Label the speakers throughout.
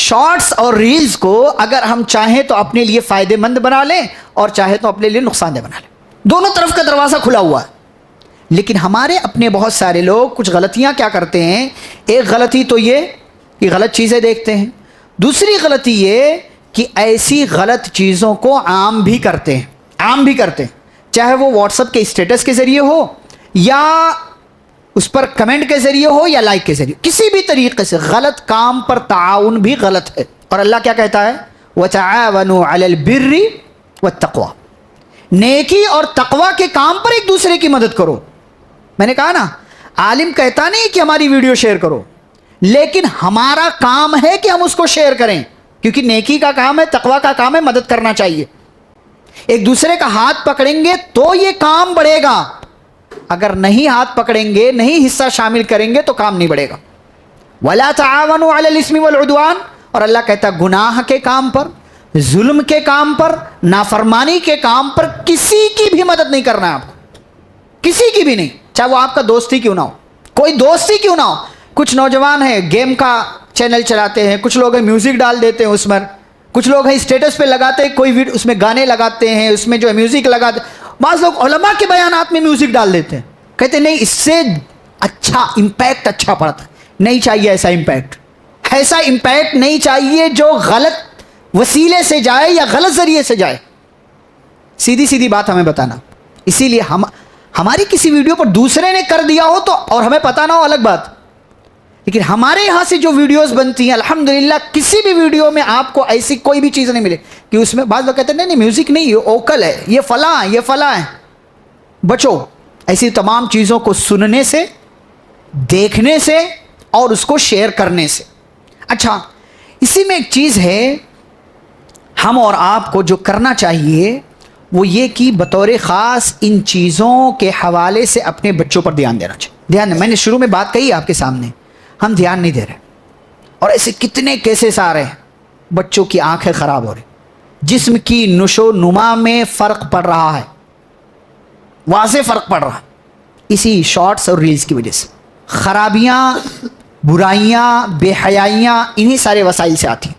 Speaker 1: Shorts اور reels کو اگر ہم چاہیں تو اپنے لیے فائدے مند بنا لیں اور چاہے تو اپنے لیے نقصان دہ بنا لیں. دونوں طرف کا دروازہ کھلا ہوا ہے. لیکن ہمارے اپنے بہت سارے لوگ کچھ غلطیاں کیا کرتے ہیں. ایک غلطی تو یہ کہ غلط چیزیں دیکھتے ہیں. دوسری غلطی یہ کہ ایسی غلط چیزوں کو عام بھی کرتے ہیں, چاہے وہ واٹس ایپ کے اسٹیٹس کے ذریعے ہو یا اس پر کمنٹ کے ذریعے ہو یا لائک کے ذریعے, کسی بھی طریقے سے غلط کام پر تعاون بھی غلط ہے. اور اللہ کیا کہتا ہے, وَتَعَاوَنُوا عَلَى الْبِرِّ وَالتَّقْوَى, نیکی اور تقوی کے کام پر ایک دوسرے کی مدد کرو. میں نے کہا نا, عالم کہتا نہیں کہ ہماری ویڈیو شیئر کرو, لیکن ہمارا کام ہے کہ ہم اس کو شیئر کریں, کیونکہ نیکی کا کام ہے, تقوی کا کام ہے, مدد کرنا چاہیے. ایک دوسرے کا ہاتھ پکڑیں گے تو یہ کام بڑھے گا, اگر نہیں ہاتھ پکڑیں گے, نہیں حصہ شامل کریں گے تو کام نہیں بڑھے گا. وَلَا تَعَاوَنُوا عَلَى الْإِثْمِ وَالْعُدْوَانِ, اور اللہ کہتا ہے گناہ کے کام پر, ظلم کے کام پر, نافرمانی کے کام پر کسی کی بھی مدد نہیں کرنا ہے آپ کو, کسی کی بھی نہیں, چاہے وہ آپ کا دوست ہی کیوں نہ ہو, کوئی دوست ہی کیوں نہ ہو. کچھ نوجوان ہیں گیم کا چینل چلاتے ہیں, کچھ لوگ ہیں میوزک ڈال دیتے ہیں اس میں, کچھ لوگ ہیں اسٹیٹس پہ لگاتے ہیں, کوئی اس میں گانے لگاتے ہیں, اس میں جو ہے میوزک لگاتے ہیں. بعض لوگ علماء کے بیانات میں میوزک ڈال دیتے ہیں, کہتے ہیں نہیں اس سے اچھا امپیکٹ اچھا پڑتا ہے. نہیں چاہیے ایسا امپیکٹ, ایسا امپیکٹ نہیں چاہیے جو غلط وسیلے سے جائے یا غلط ذریعے سے جائے. سیدھی بات ہمیں بتانا. اسی لیے ہماری کسی ویڈیو پر دوسرے نے کر دیا ہو تو اور ہمیں پتہ نہ ہو الگ بات, لیکن ہمارے یہاں سے جو ویڈیوز بنتی ہیں الحمدللہ کسی بھی ویڈیو میں آپ کو ایسی کوئی بھی چیز نہیں ملے کہ اس میں بعض لوگ کہتے ہیں نہیں میوزک نہیں, یہ اوکل ہے, یہ فلاں ہے. بچو ایسی تمام چیزوں کو سننے سے, دیکھنے سے اور اس کو شیئر کرنے سے. اچھا, اسی میں ایک چیز ہے ہم اور آپ کو جو کرنا چاہیے وہ یہ کہ بطور خاص ان چیزوں کے حوالے سے اپنے بچوں پر دھیان دینا چاہیے. میں نے شروع میں بات کہی آپ کے سامنے, ہم دھیان نہیں دے رہے, اور ایسے کتنے کیسز آ رہے ہیں. بچوں کی آنکھیں خراب ہو رہی, جسم کی نشو نما میں فرق پڑ رہا ہے, واضح فرق پڑ رہا ہے, اسی شارٹس اور ریلز کی وجہ سے. خرابیاں, برائیاں, بے حیائیاں انہی سارے وسائل سے آتی ہیں.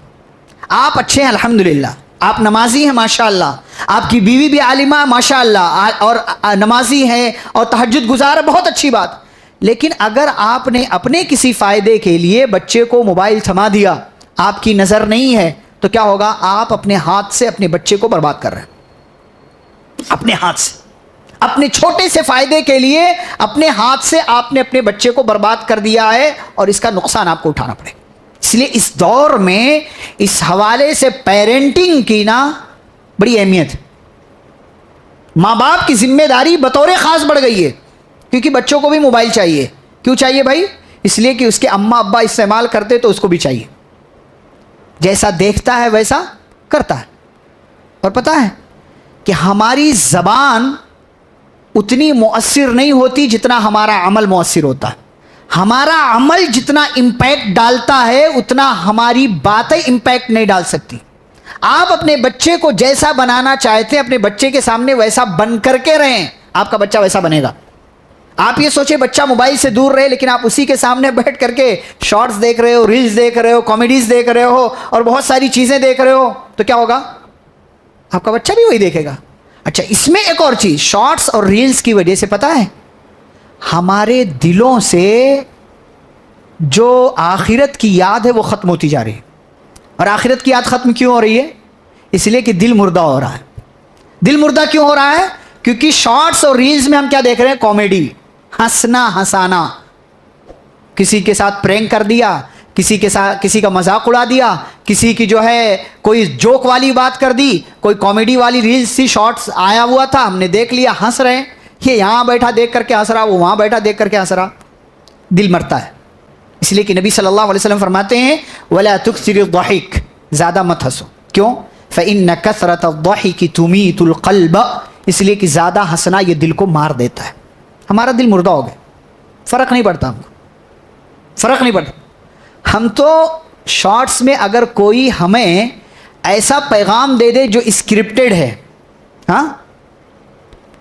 Speaker 1: آپ اچھے ہیں الحمدللہ, آپ نمازی ہیں ماشاءاللہ, آپ کی بیوی بھی عالمہ ہے ماشاءاللہ, اور نمازی ہیں اور تہجد گزار ہے, بہت اچھی بات. لیکن اگر آپ نے اپنے کسی فائدے کے لیے بچے کو موبائل تھما دیا, آپ کی نظر نہیں ہے, تو کیا ہوگا, آپ اپنے ہاتھ سے اپنے بچے کو برباد کر رہے ہیں. اپنے ہاتھ سے, اپنے چھوٹے سے فائدے کے لیے اپنے ہاتھ سے آپ نے اپنے بچے کو برباد کر دیا ہے, اور اس کا نقصان آپ کو اٹھانا پڑے. اس لیے اس دور میں اس حوالے سے پیرنٹنگ کی نا بڑی اہمیت ہے. ماں باپ کی ذمہ داری بطور خاص بڑھ گئی ہے, کیونکہ بچوں کو بھی موبائل چاہیے. کیوں چاہیے بھائی؟ اس لیے کہ اس کے اماں ابا استعمال کرتے تو اس کو بھی چاہیے. جیسا دیکھتا ہے ویسا کرتا ہے. اور پتہ ہے کہ ہماری زبان اتنی مؤثر نہیں ہوتی جتنا ہمارا عمل مؤثر ہوتا ہے. ہمارا عمل جتنا امپیکٹ ڈالتا ہے اتنا ہماری باتیں امپیکٹ نہیں ڈال سکتی. آپ اپنے بچے کو جیسا بنانا چاہتے ہیں اپنے بچے کے سامنے ویسا بن کر کے رہیں, آپ کا بچہ ویسا بنے گا. آپ یہ سوچیں بچہ موبائل سے دور رہے, لیکن آپ اسی کے سامنے بیٹھ کر کے شارٹس دیکھ رہے ہو, ریلز دیکھ رہے ہو, کامیڈیز دیکھ رہے ہو اور بہت ساری چیزیں دیکھ رہے ہو, تو کیا ہوگا, آپ کا بچہ بھی وہی دیکھے گا. اچھا, اس میں ایک اور چیز, شارٹس اور ریلز کی وجہ سے پتہ ہے ہمارے دلوں سے جو آخرت کی یاد ہے وہ ختم ہوتی جا رہی ہے. اور آخرت کی یاد ختم کیوں ہو رہی ہے؟ اس لیے کہ دل مردہ ہو رہا ہے. دل مردہ کیوں ہو رہا ہے؟ کیونکہ شارٹس اور ریلز میں ہم کیا دیکھ رہے ہیں, کامیڈی, ہنسنا ہنسانا, کسی کے ساتھ پرینک کر دیا, کسی کے ساتھ کسی کا مذاق اڑا دیا, کسی کی جو ہے کوئی جوک والی بات کر دی, کوئی کامیڈی والی ریلز تھی, شارٹس آیا ہوا تھا, ہم نے دیکھ لیا, ہنس رہے ہیں. یہ یہاں بیٹھا دیکھ کر کے ہنس رہا, وہ وہاں بیٹھا دیکھ کر کے ہنس رہا. دل مرتا ہے. اس لیے کہ نبی صلی اللہ علیہ وسلم فرماتے ہیں وَلَا تُكْثِرِ الضَّحِكَ, زیادہ مت ہنسو. کیوں؟ فَإِنَّ كَثْرَةَ الضَّحِكِ تُمِيتُ الْقَلْبَ, اس لیے کہ زیادہ ہنسنا یہ دل کو مار دیتا ہے. ہمارا دل مردہ ہو گیا, فرق نہیں پڑتا, ہم کو فرق نہیں پڑتا. ہم تو شارٹس میں اگر کوئی ہمیں ایسا پیغام دے دے جو اسکرپٹڈ ہے, ہاں,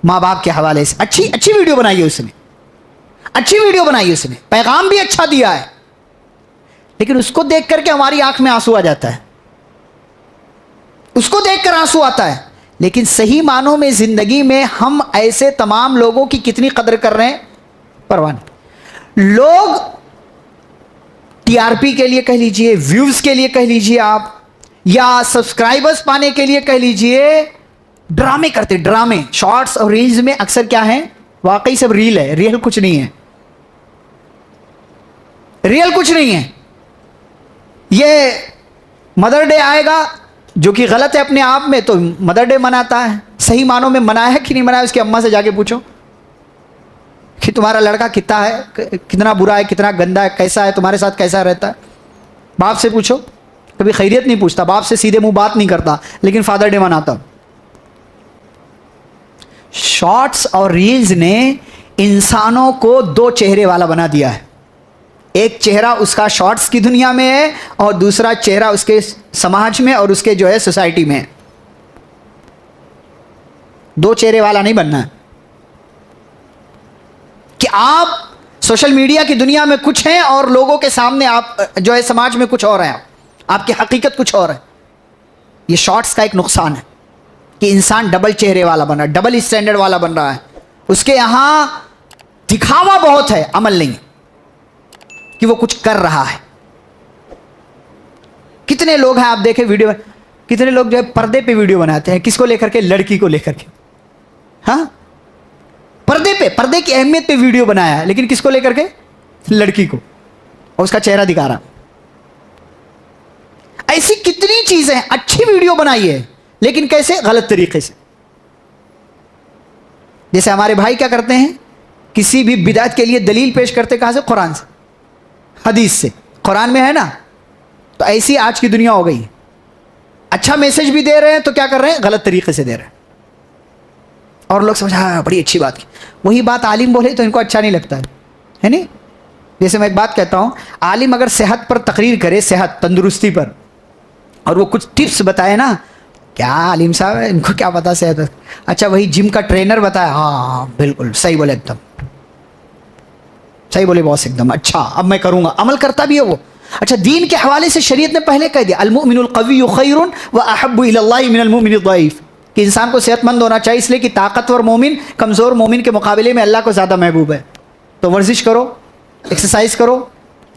Speaker 1: ماں باپ کے حوالے سے اچھی ویڈیو بنائی ہے اس نے, اچھی ویڈیو بنائی اس نے, پیغام بھی اچھا دیا ہے, لیکن اس کو دیکھ کر کے ہماری آنکھ میں آنسو آ جاتا ہے, اس کو دیکھ کر آنسو آتا ہے. لیکن صحیح معنوں میں زندگی میں ہم ایسے تمام لوگوں کی کتنی قدر کر رہے ہیں, پرواہ نہیں. لوگ ٹی آر پی کے لیے کہہ لیجئے, ویوز کے لیے کہہ لیجئے آپ, یا سبسکرائبرز پانے کے لیے کہہ لیجئے, ڈرامے کرتے, ڈرامے. شارٹس اور ریلز میں اکثر کیا ہے, واقعی سب ریل ہے, ریل کچھ نہیں ہے, ریل کچھ نہیں ہے. یہ مدر ڈے آئے گا جو کہ غلط ہے اپنے آپ میں, تو مدر ڈے مناتا ہے, صحیح معنوں میں منایا ہے کہ نہیں منایا, اس کی اماں سے جا کے پوچھو کہ تمہارا لڑکا کتنا ہے, کتنا برا ہے, کتنا گندا ہے, کیسا ہے, تمہارے ساتھ کیسا رہتا ہے. باپ سے پوچھو, کبھی خیریت نہیں پوچھتا, باپ سے سیدھے منہ بات نہیں کرتا, لیکن فادر ڈے مناتا. شارٹس اور ریلز نے انسانوں کو دو چہرے والا بنا دیا ہے. ایک چہرہ اس کا شارٹس کی دنیا میں ہے, اور دوسرا چہرہ اس کے سماج میں اور اس کے جو ہے سوسائٹی میں. دو چہرے والا نہیں بننا ہے کہ آپ سوشل میڈیا کی دنیا میں کچھ ہیں اور لوگوں کے سامنے آپ جو ہے سماج میں کچھ اور ہیں, آپ کی حقیقت کچھ اور ہے. یہ شارٹس کا ایک نقصان ہے کہ انسان ڈبل چہرے والا بن رہا ہے, ڈبل اسٹینڈرڈ والا بن رہا ہے. اس کے یہاں دکھاوا بہت ہے, عمل نہیں کہ وہ کچھ کر رہا ہے. کتنے لوگ ہیں آپ دیکھیں ویڈیو, کتنے لوگ جو ہے پردے پہ ویڈیو بناتے ہیں, کس کو لے کر کے, لڑکی کو لے کر کے. ہاں, پردے پہ, پردے کی اہمیت پہ ویڈیو بنایا ہے, لیکن کس کو لے کر کے, لڑکی کو, اور اس کا چہرہ دکھا رہا. ایسی کتنی چیزیں, اچھی ویڈیو بنائی ہے لیکن کیسے, غلط طریقے سے. جیسے ہمارے بھائی کیا کرتے ہیں, کسی بھی بدعت کے لیے دلیل پیش کرتے, کہاں سے, قرآن سے, حدیث سے. قرآن میں ہے نا, تو ایسی آج کی دنیا ہو گئی. اچھا میسج بھی دے رہے ہیں تو کیا کر رہے ہیں, غلط طریقے سے دے رہے ہیں, اور لوگ سمجھا بڑی اچھی بات کی. وہی بات عالم بولے تو ان کو اچھا نہیں لگتا ہے نہیں. جیسے میں ایک بات کہتا ہوں, عالم اگر صحت پر تقریر کرے, صحت, تندرستی پر, اور وہ کچھ ٹپس بتائے نا, کیا عالم صاحب ان کو کیا پتا صحت. اچھا وہی جم کا ٹرینر بتایا, ہاں بالکل صحیح بولے, ایک دم صحیح بولے باس, ایک دم اچھا, اب میں کروں گا, عمل کرتا بھی ہے وہ. اچھا دین کے حوالے سے شریعت نے پہلے کہہ دیا, المؤمن القوی خیر واحب الی اللہ من المؤمن الضعیف, کہ انسان کو صحت مند ہونا چاہیے, اس لیے کہ طاقتور مومن کمزور مومن کے مقابلے میں اللہ کو زیادہ محبوب ہے. تو ورزش کرو, ایکسرسائز کرو,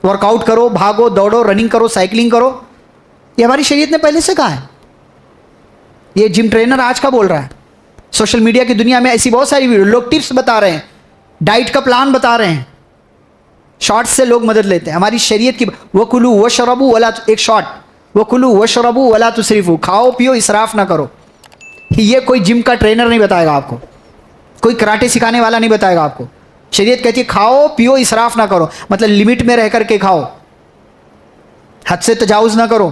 Speaker 1: ورک آؤٹ کرو, بھاگو دوڑو, رننگ کرو, سائیکلنگ کرو. یہ ہماری شریعت نے پہلے سے کہا ہے. یہ جم ٹرینر آج کا بول رہا ہے. سوشل میڈیا کی دنیا میں ایسی بہت ساری ویڈیو, لوگ ٹپس بتا رہے ہیں, ڈائٹ کا پلان بتا رہے ہیں, شارٹ سے لوگ مدد لیتے ہیں. ہماری شریعت کی وَكُلُوا وَاشْرَبُوا وَلَا, ایک شارٹ, وَكُلُوا وَاشْرَبُوا وَلَا تُسْرِفُوا, کھاؤ پیو اسراف نہ کرو. یہ کوئی جم کا ٹرینر نہیں بتائے گا آپ کو, کوئی کراٹے سکھانے والا نہیں بتائے گا آپ کو. شریعت کہتی ہے کھاؤ پیو اسراف نہ کرو, مطلب لمٹ میں رہ کر کے کھاؤ, حد سے تجاوز نہ کرو.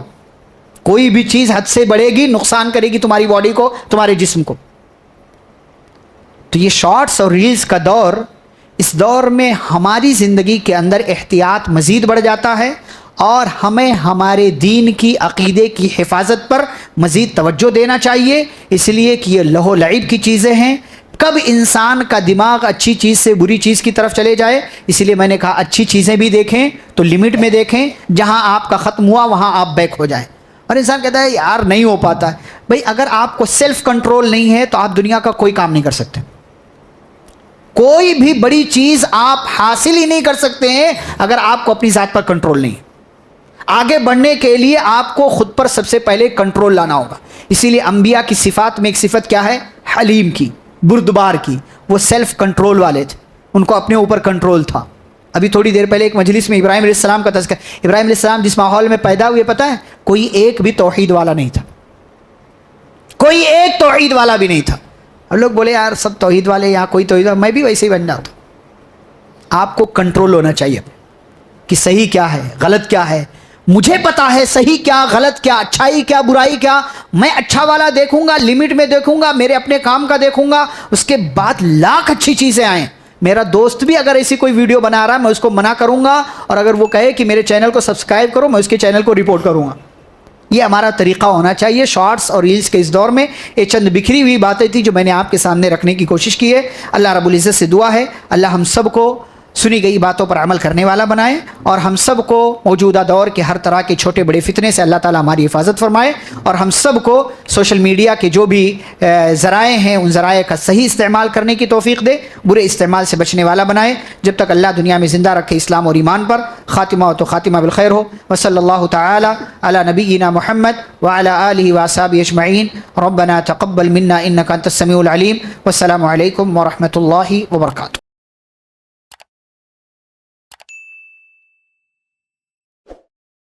Speaker 1: کوئی بھی چیز حد سے بڑھے گی نقصان کرے گی تمہاری باڈی کو, تمہارے جسم کو. تو یہ شارٹس اور ریلز کا دور, اس دور میں ہماری زندگی کے اندر احتیاط مزید بڑھ جاتا ہے, اور ہمیں ہمارے دین کی, عقیدے کی حفاظت پر مزید توجہ دینا چاہیے, اس لیے کہ یہ لہو لعب کی چیزیں ہیں. کب انسان کا دماغ اچھی چیز سے بری چیز کی طرف چلے جائے, اس لیے میں نے کہا اچھی چیزیں بھی دیکھیں تو لمٹ میں دیکھیں, جہاں آپ کا ختم ہوا وہاں آپ بیک ہو جائیں. اور انسان کہتا ہے یار نہیں ہو پاتا ہے. بھائی اگر آپ کو سیلف کنٹرول نہیں ہے تو آپ دنیا کا کوئی کام نہیں کر سکتے. کوئی بھی بڑی چیز آپ حاصل ہی نہیں کر سکتے ہیں اگر آپ کو اپنی ذات پر کنٹرول نہیں. آگے بڑھنے کے لیے آپ کو خود پر سب سے پہلے کنٹرول لانا ہوگا. اسی لیے انبیاء کی صفات میں ایک صفت کیا ہے, حلیم کی, بردبار کی. وہ سیلف کنٹرول والے تھے, ان کو اپنے اوپر کنٹرول تھا. ابھی تھوڑی دیر پہلے ایک مجلس میں ابراہیم علیہ السلام کا تذکرہ. ابراہیم علیہ السلام جس ماحول میں پیدا ہوئے پتہ ہے, کوئی ایک بھی توحید والا نہیں تھا, کوئی ایک توحید والا بھی نہیں تھا. اور لوگ بولے یار سب توحید والے, یہاں کوئی توحید والا, میں بھی ویسے ہی بن جاتا. آپ کو کنٹرول ہونا چاہیے کہ صحیح کیا ہے, غلط کیا ہے. مجھے پتا ہے صحیح کیا, غلط کیا, اچھائی کیا, برائی کیا. میں اچھا والا دیکھوں گا, لمٹ میں دیکھوں گا, میرے اپنے کام کا دیکھوں گا, اس کے بعد لاکھ اچھی چیزیں آئیں. میرا دوست بھی اگر ایسی کوئی ویڈیو بنا رہا ہے میں اس کو منع کروں گا, اور اگر وہ کہے کہ میرے چینل کو سبسکرائب کرو میں اس کے چینل کو رپورٹ کروں گا. یہ ہمارا طریقہ ہونا چاہیے. شارٹس اور ریلز کے اس دور میں یہ چند بکھری ہوئی باتیں تھیں جو میں نے آپ کے سامنے رکھنے کی کوشش کی ہے. اللہ رب العزت سے دعا ہے اللہ ہم سب کو سنی گئی باتوں پر عمل کرنے والا بنائے، اور ہم سب کو موجودہ دور کے ہر طرح کے چھوٹے بڑے فتنے سے اللہ تعالیٰ ہماری حفاظت فرمائے، اور ہم سب کو سوشل میڈیا کے جو بھی ذرائع ہیں ان ذرائع کا صحیح استعمال کرنے کی توفیق دے، برے استعمال سے بچنے والا بنائے، جب تک اللہ دنیا میں زندہ رکھے اسلام اور ایمان پر۔ خاتمہ ہو تو خاتمہ بالخیر ہو۔ وصلی اللہ تعالی علی نبینا محمد وعلی آلہ واصحابہ اجمعین۔ ربنا تقبل منا انک انت السمیع العلیم، والسلام علیکم ورحمۃ اللہ وبرکاتہ۔